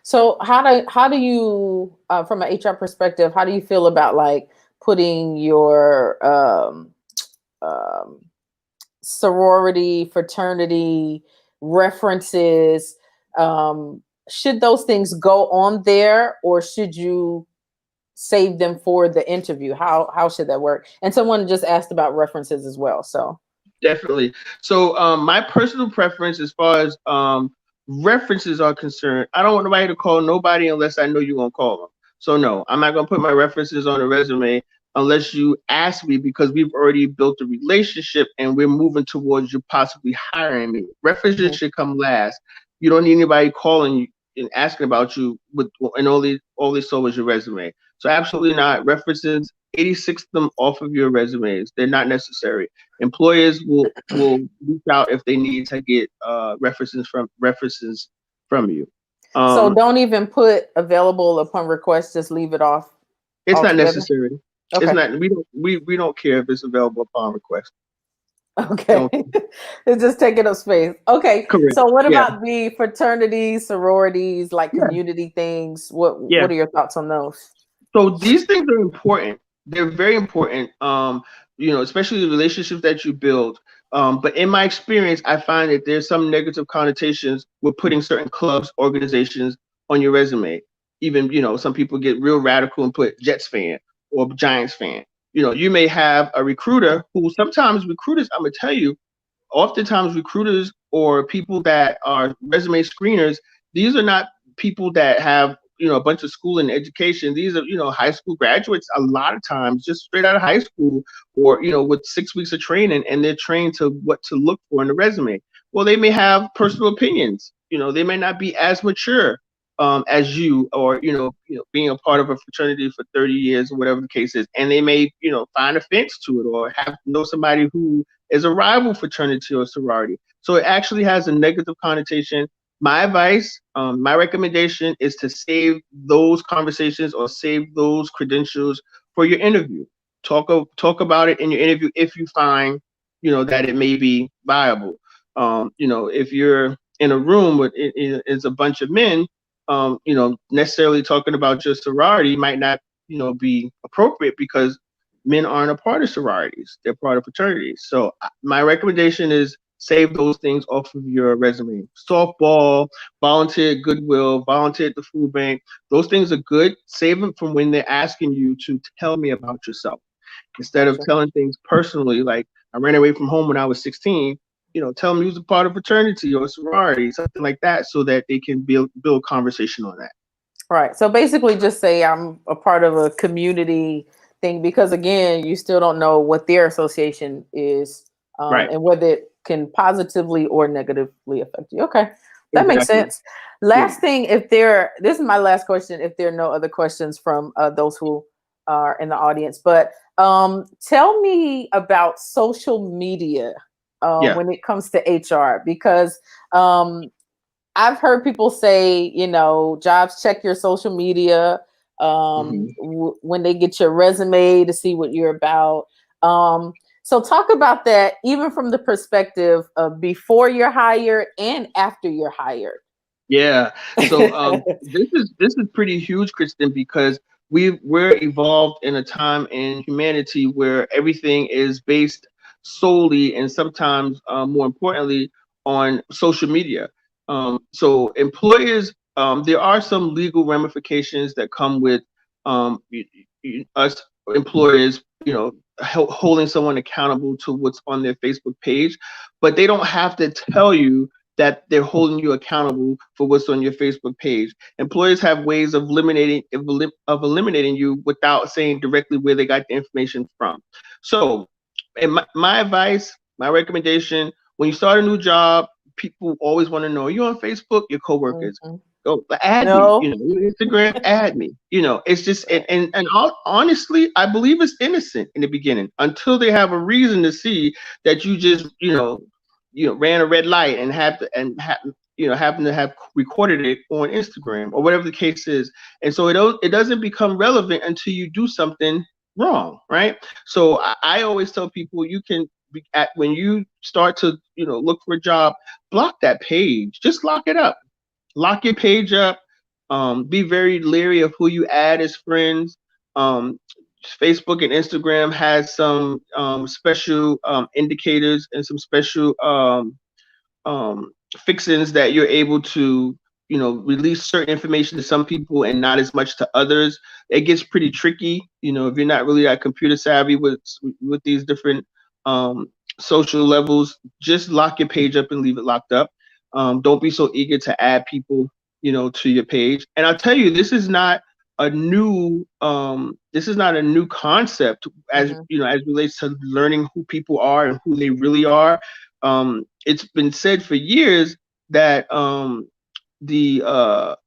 So how do you, from an HR perspective, how do you feel about like putting your sorority, fraternity references? Should those things go on there, or should you save them for the interview? How should that work? And someone just asked about references as well. So definitely. So my personal preference as far as references are concerned, I don't want nobody to call nobody unless I know you're gonna call them. So no, I'm not gonna put my references on a resume unless you ask me, because we've already built a relationship and we're moving towards you possibly hiring me. References should come last. You don't need anybody calling you and asking about you and all they saw was your resume. So absolutely not. References, 86 of them off of your resumes. They're not necessary. Employers will reach out if they need to get references from you. So don't even put available upon request. Just leave it off. It's altogether? Not necessary. Okay. It's not. We don't care if it's available upon request. Okay. It's just taking up space. Okay. Correct. So what about the fraternities, sororities, like community things? What are your thoughts on those? So these things are important. They're very important. Especially the relationships that you build. But in my experience, I find that there's some negative connotations with putting certain clubs, organizations on your resume. Even, some people get real radical and put Jets fan or Giants fan. You may have a recruiter who sometimes recruiters, I'm gonna tell you, oftentimes recruiters or people that are resume screeners, these are not people that have a bunch of school and education. These are high school graduates a lot of times, just straight out of high school, or with 6 weeks of training, and they're trained to what to look for in the resume. Well, they may have personal opinions. They may not be as mature as you, or being a part of a fraternity for 30 years or whatever the case is, and they may find offense to it, or know somebody who is a rival fraternity or sorority. So it actually has a negative connotation. My advice, my recommendation is to save those conversations or save those credentials for your interview. Talk about it in your interview if you find that it may be viable. If you're in a room with it's a bunch of men, necessarily talking about your sorority might not be appropriate, because men aren't a part of sororities; they're part of fraternities. So my recommendation is save those things off of your resume. Softball, volunteer at Goodwill, volunteer at the food bank. Those things are good. Save them from when they're asking you to tell me about yourself, instead of telling things personally, like I ran away from home when I was 16. Tell them you was a part of fraternity or sorority, something like that, so that they can build conversation on that. Right. So basically just say I'm a part of a community thing, because again, you still don't know what their association is, Right. and whether it can positively or negatively affect you. Okay. That makes sense. Last thing, this is my last question, if there are no other questions from those who are in the audience, but tell me about social media when it comes to HR, because I've heard people say, jobs check your social media when they get your resume to see what you're about. So talk about that, even from the perspective of before you're hired and after you're hired. Yeah. So this is pretty huge, Kristen, because we're evolved in a time in humanity where everything is based solely, and sometimes more importantly, on social media. So employers, there are some legal ramifications that come with us employers, holding someone accountable to what's on their Facebook page, but they don't have to tell you that they're holding you accountable for what's on your Facebook page. Employers have ways of eliminating you without saying directly where they got the information from. So, and my advice, my recommendation, when you start a new job, people always want to know, are you on Facebook? Your coworkers. Mm-hmm. Go add me, No. you know, Instagram, add me. You know, it's just honestly, I believe it's innocent in the beginning until they have a reason to see that you just, ran a red light and happen to have recorded it on Instagram or whatever the case is. And so it doesn't become relevant until you do something wrong, right? So I always tell people when you start to look for a job, block that page, just lock it up. Lock your page up. Be very leery of who you add as friends. Facebook and Instagram has some special indicators and some special fixings that you're able to, release certain information to some people and not as much to others. It gets pretty tricky, if you're not really that computer savvy with these different social levels. Just lock your page up and leave it locked up. Don't be so eager to add people, to your page. And I'll tell you, this is not a new concept as as relates to learning who people are and who they really are. It's been said for years that the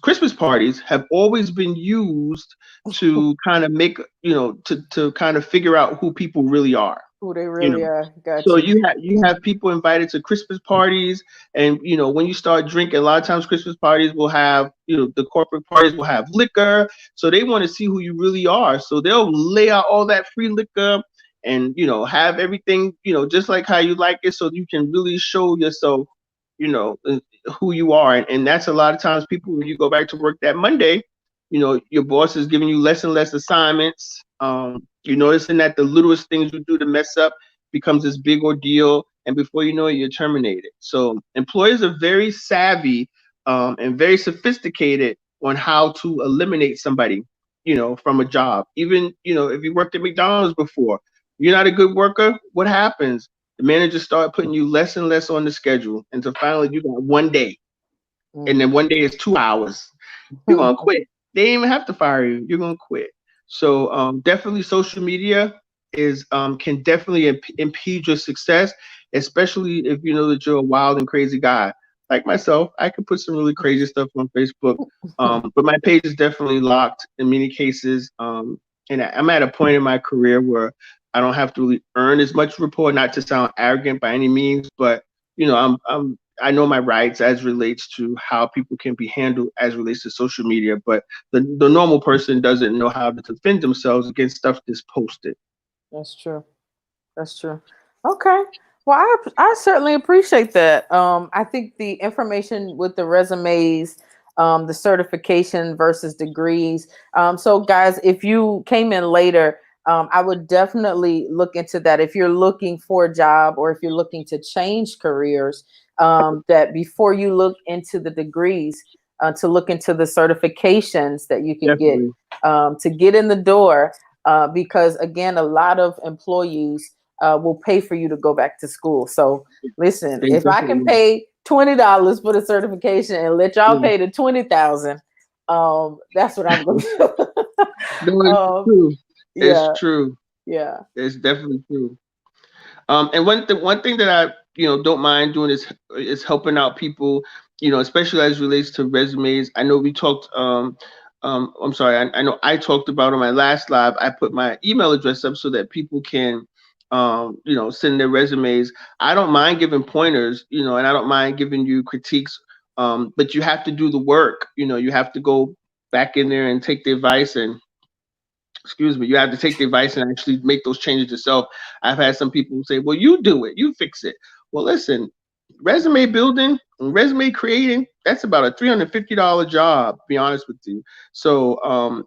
Christmas parties have always been used to kind of make, to kind of figure out who people really are. Who they really are. Gotcha. So you have people invited to Christmas parties, and when you start drinking, a lot of times Christmas parties will have, the corporate parties will have liquor, so they want to see who you really are. So they'll lay out all that free liquor and have everything, just like how you like it, so you can really show yourself, who you are. And that's a lot of times people, when you go back to work that Monday, your boss is giving you less and less assignments. You're noticing that the littlest things you do to mess up becomes this big ordeal, and before you know it, you're terminated. So employers are very savvy and very sophisticated on how to eliminate somebody, from a job. Even, if you worked at McDonald's before, you're not a good worker, what happens? The managers start putting you less and less on the schedule until finally you got one day. And then one day is 2 hours. You're going to quit. They ain't even have to fire you. You're going to quit. So definitely social media can definitely impede your success, especially if you know that you're a wild and crazy guy. Like myself, I could put some really crazy stuff on Facebook, but my page is definitely locked in many cases. And I'm at a point in my career where I don't have to really earn as much rapport, not to sound arrogant by any means, but I know my rights as relates to how people can be handled as relates to social media, but the normal person doesn't know how to defend themselves against stuff that's posted. That's true. That's true. Okay. Well, I certainly appreciate that. I think the information with the resumes, the certification versus degrees. So guys, if you came in later, I would definitely look into that. If you're looking for a job or if you're looking to change careers, that before you look into the degrees, to look into the certifications that you can Definitely. get to get in the door. Because again, a lot of employees will pay for you to go back to school. So listen, if I can pay $20 for the certification and let y'all pay the $20,000, that's what I'm going to do. No, it's true. Yeah. It's true. Yeah. It's definitely true. And one thing that I don't mind doing is helping out people, especially as it relates to resumes. I know we talked. I'm sorry. I know I talked about on my last live. I put my email address up so that people can, send their resumes. I don't mind giving pointers, and I don't mind giving you critiques. But you have to do the work. You have to go back in there and take the advice and. Excuse me, you have to take the advice and actually make those changes yourself. I've had some people say, well, you do it, you fix it. Well, listen, resume building and resume creating, that's about a $350 job, to be honest with you. So, I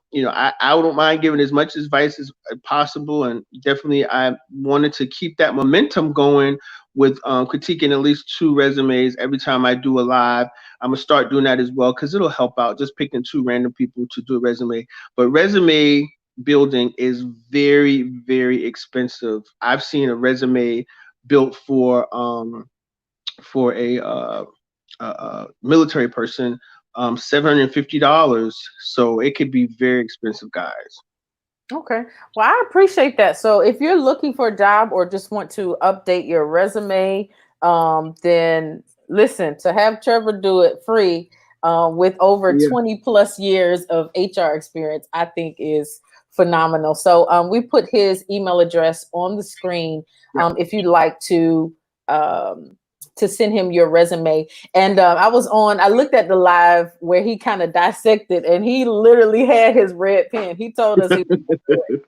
don't mind giving as much advice as possible. And definitely I wanted to keep that momentum going with critiquing at least 2 resumes every time I do a live. I'm going to start doing that as well because it'll help out just picking 2 random people to do a resume. But resume building is very, very expensive. I've seen a resume built for for a military person, $750. So it could be very expensive, guys. Okay. Well, I appreciate that. So if you're looking for a job or just want to update your resume, then listen, to have Trevor do it free, with over Yeah. 20 plus years of HR experience, I think is phenomenal. So we put his email address on the screen, Yeah. if you'd like to send him your resume. And I looked at the live where he kind of dissected, and he literally had his red pen. He told us he was gonna do it.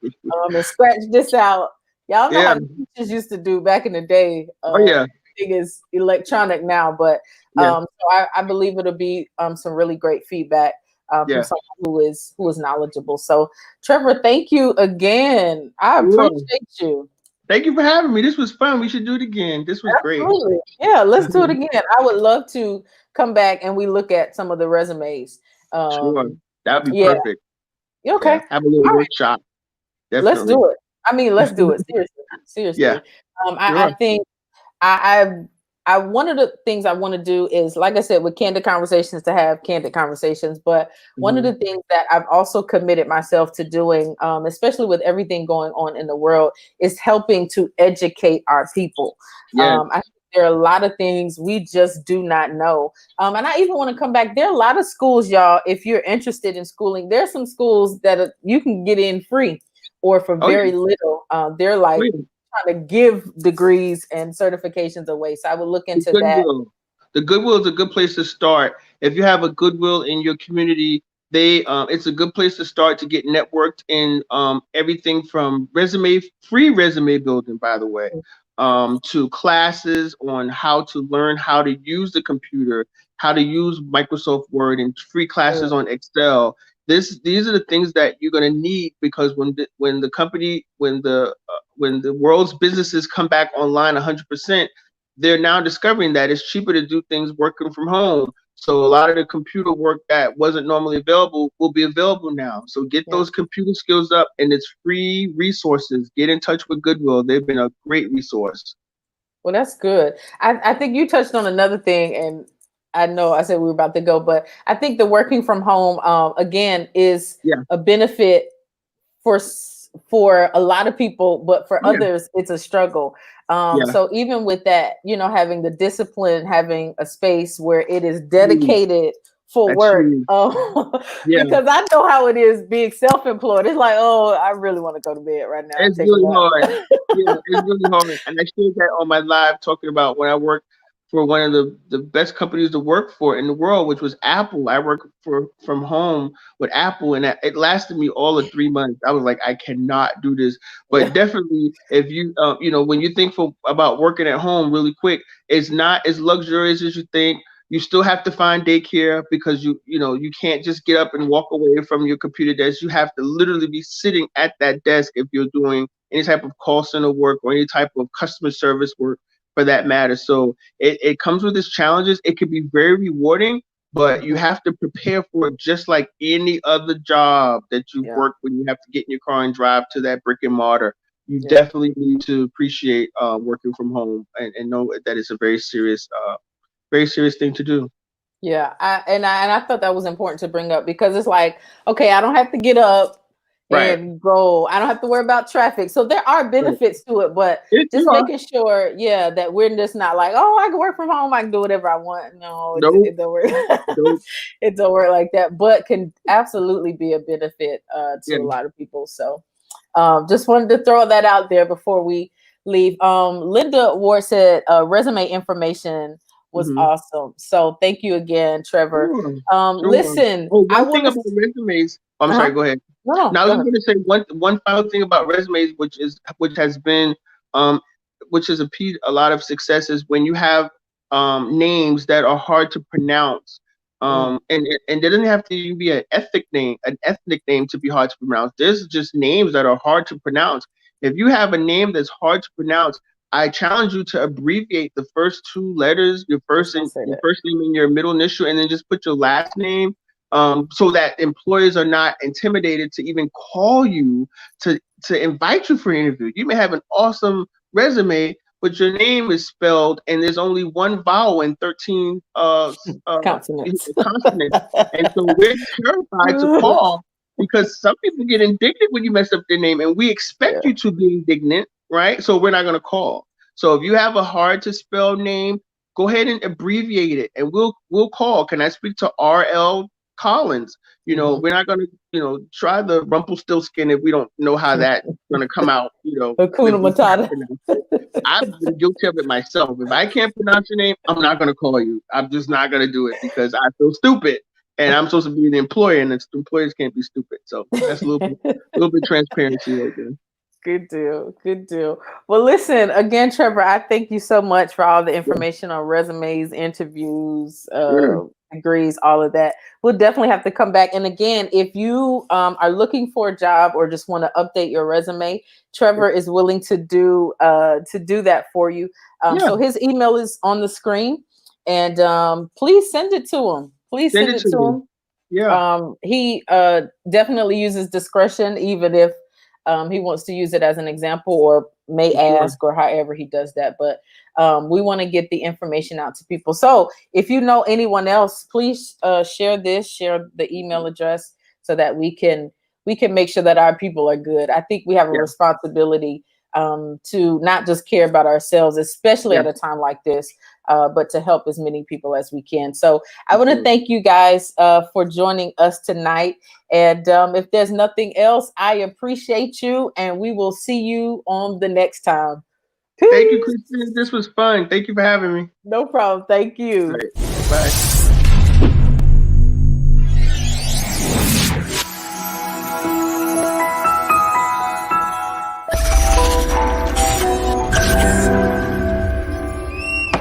And scratch this out. Y'all know Yeah. how teachers used to do back in the day. Oh yeah. Everything is electronic now, but Yeah. so I believe it'll be some really great feedback from Yeah. someone who is knowledgeable. So Trevor, thank you again. I Sure. appreciate you. Thank you for having me. This was fun. We should do it again. This was great. Absolutely. Yeah, let's do it again. I would love to come back and we look at some of the resumes. Sure. That'd be Yeah. perfect. Okay. Yeah. Have a little All right. workshop. Let's Definitely. do it. I mean, let's do it. Seriously. Seriously. Yeah. I Sure. think I one of the things I want to do is, like I said, with Candid Conversations, to have candid conversations. But one of Mhm. the things that I've also committed myself to doing, especially with everything going on in the world, is helping to educate our people. Yeah. I think there are a lot of things we just do not know. And I even want to come back. There are a lot of schools, y'all, if you're interested in schooling, there's some schools that you can get in free or for Oh yeah. very little. They're Oh, like yeah. trying to give degrees and certifications away. So I would look The into that. Goodwill. The Goodwill is a good place to start. If you have a Goodwill in your community, it's a good place to start to get networked in everything from free resume building, by the way, to classes on how to learn how to use the computer, how to use Microsoft Word, and free classes on Excel. These are the things that you're going to need, because when the world's businesses come back online 100%, they're now discovering that it's cheaper to do things working from home. So a lot of the computer work that wasn't normally available will be available now. So get Yeah. those computer skills up, and it's free resources. Get in touch with Goodwill. They've been a great resource. Well, that's good. I think you touched on another thing, and I know I said we were about to go, but I think the working from home, again, is Yeah. a benefit for a lot of people, but for Yeah. others, it's a struggle. Yeah. So even with that, having the discipline, having a space where it is Huge. dedicated for That's work, huge. Yeah. because I know how it is being self-employed. It's like, oh, I really want to go to bed right now. It's Take a really nap. hard. Yeah, it's really hard. And I shared that on my live, talking about when I worked for one of the best companies to work for in the world, which was Apple. I worked from home with Apple, and it lasted me all of 3 months. I was like, I cannot do this. But definitely, if you when you think about working at home really quick, it's not as luxurious as you think. You still have to find daycare, because you can't just get up and walk away from your computer desk. You have to literally be sitting at that desk if you're doing any type of call center work or any type of customer service work, for that matter. So it comes with its challenges. It can be very rewarding, but you have to prepare for it, just like any other job that you work when you have to get in your car and drive to that brick and mortar. You definitely need to appreciate working from home, and know that it's a very serious thing to do. Yeah, I thought that was important to bring up, because it's like, okay, I don't have to get up Right. and go. I don't have to worry about traffic. So there are benefits to it, but just making sure, that we're just not like, oh, I can work from home, I can do whatever I want. No, it don't work. It don't work like that, but can absolutely be a benefit to a lot of people. So just wanted to throw that out there before we leave. Linda Ward said resume information was awesome. So thank you again, Trevor. Sure. Listen, one thing about resumes. I'm sorry. Go ahead. No, now I was going to say one final thing about resumes, which has been which has appeased a lot of successes, when you have names that are hard to pronounce. And it doesn't have to even be an ethnic name to be hard to pronounce. There's just names that are hard to pronounce. If you have a name that's hard to pronounce, I challenge you to abbreviate the first two letters, your first name and your middle initial, and then just put your last name, so that employers are not intimidated to even call you to invite you for an interview. You may have an awesome resume, but your name is spelled and there's only one vowel and 13 Consonants. consonants. And so we're terrified to call because some people get indignant when you mess up their name, and we expect you to be indignant, right? So we're not going to call. So if you have a hard to spell name, go ahead and abbreviate it, and we'll call. Can I speak to R.L. Collins? You know, we're not going to, you know, try the Rumpelstiltskin if we don't know how that's going to come out, you know. Hakuna Matata. I've been guilty of it myself. If I can't pronounce your name, I'm not going to call you. I'm just not going to do it because I feel stupid. And I'm supposed to be the employer, and the employers can't be stupid. So that's a little bit transparency right there. Good deal. Good deal. Well, listen, again, Trevor, I thank you so much for all the information on resumes, interviews, degrees, all of that. We'll definitely have to come back. And again, if you are looking for a job or just want to update your resume, Trevor is willing to do that for you. So his email is on the screen, and please send it to him. Please send it to him. Yeah. He definitely uses discretion, even if he wants to use it as an example or may ask or however he does that. But we want to get the information out to people. So if you know anyone else, please share the email address so that we can make sure that our people are good. I think we have a responsibility to not just care about ourselves, especially at a time like this, but to help as many people as we can. So I want to thank you guys for joining us tonight. And if there's nothing else, I appreciate you, and we will see you on the next time. Peace. Thank you, Christine. This was fun. Thank you for having me. No problem. Thank you. Right. Bye.